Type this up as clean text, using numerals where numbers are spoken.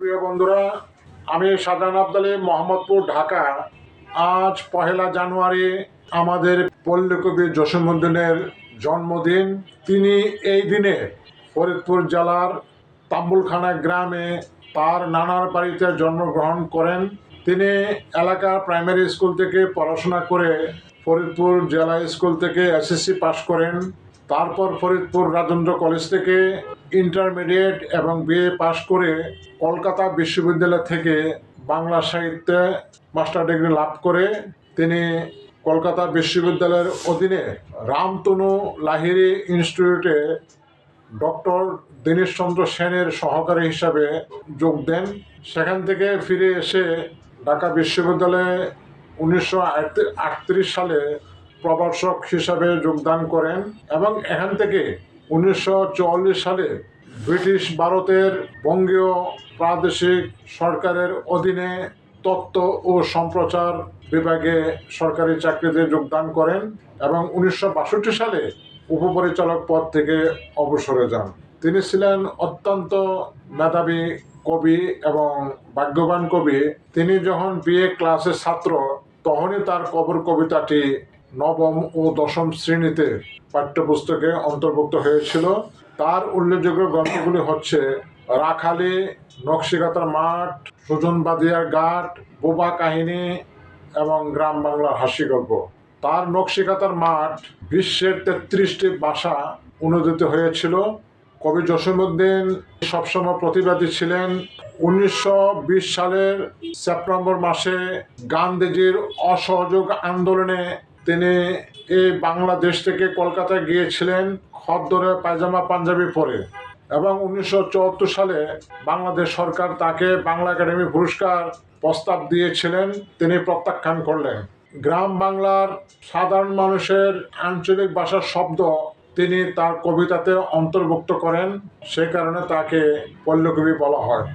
প্রিয় বন্ধুরা, আমি শাহজাহান আবদালী, মোহাম্মদপুর, ঢাকা। আজ 1 জানুয়ারি আমাদের পল্লীকবি জসীমউদ্দীনের জন্মদিন। তিনি এই দিনে ফরিদপুর জেলার তাম্বুলখানা গ্রামে তার নানার বাড়িতে জন্মগ্রহণ করেন। তিনি এলাকার প্রাইমারি স্কুল থেকে পড়াশোনা করে ফরিদপুর জেলা স্কুল থেকে এসএসসি পাশ করেন। তারপর ফরিদপুর রাজেন্দ্র কলেজ থেকে ইন্টারমিডিয়েট এবং বিএ পাশ করে কলকাতা বিশ্ববিদ্যালয় থেকে বাংলা সাহিত্যে মাস্টার ডিগ্রি লাভ করে তিনি কলকাতা বিশ্ববিদ্যালয়ের অধীনে রামতনু লাহিড়ী ইনস্টিটিউটে ডক্টর দীনেশচন্দ্র সেনের সহকারী হিসাবে যোগ দেন। সেখান থেকে ফিরে এসে ঢাকা বিশ্ববিদ্যালয়ে 1938 সালে প্রভাষক হিসাবে যোগদান করেন এবং এখান থেকে 1944 সালে ব্রিটিশ ভারতের বঙ্গীয় প্রাদেশিক সরকারের অধীনে তথ্য ও সম্প্রচার বিভাগে সরকারি চাকরিতে যোগদান করেন এবং 1962 সালে উপপরিচালক পদ থেকে অবসরে যান। তিনি ছিলেন অত্যন্ত মেধাবী কবি এবং ভাগ্যবান কবি। তিনি যখন বিএ ক্লাসের ছাত্র তখনই তার কবিতাটি নবম ও দশম শ্রেণীতে পাঠ্যপুস্তকে অন্তর্ভুক্ত হয়েছিল। তার উল্লেখযোগ্য গ্রন্থগুলি হচ্ছে রাখালি, নকশিকাঁথার মাঠ, সুজন বাদিয়ার ঘাট, বোবা কাহিনী এবং গ্রাম বাংলার হাসি গল্প। তার নকশিকাঁথার মাঠ বিশ্বের 33টি ভাষা অনুদিত হয়েছিল। কবি জসীমউদ্দীন সবসময় প্রতিবাদী ছিলেন। 1920 সালের সেপ্টেম্বর মাসে গান্ধীজির অসহযোগ আন্দোলনে তিনি এই বাংলাদেশ থেকে কলকাতায় গিয়েছিলেন খদ্দরে পায়জামা পাঞ্জাবি পরে এবং 1974 সালে বাংলাদেশ সরকার তাকে বাংলা একাডেমি পুরস্কার প্রস্তাব দিয়েছিলেন, তিনি প্রত্যাখ্যান করলেন। গ্রাম বাংলার সাধারণ মানুষের আঞ্চলিক ভাষার শব্দ তিনি তার কবিতাতে অন্তর্ভুক্ত করেন, সে কারণে তাকে পল্লীকবি বলা হয়।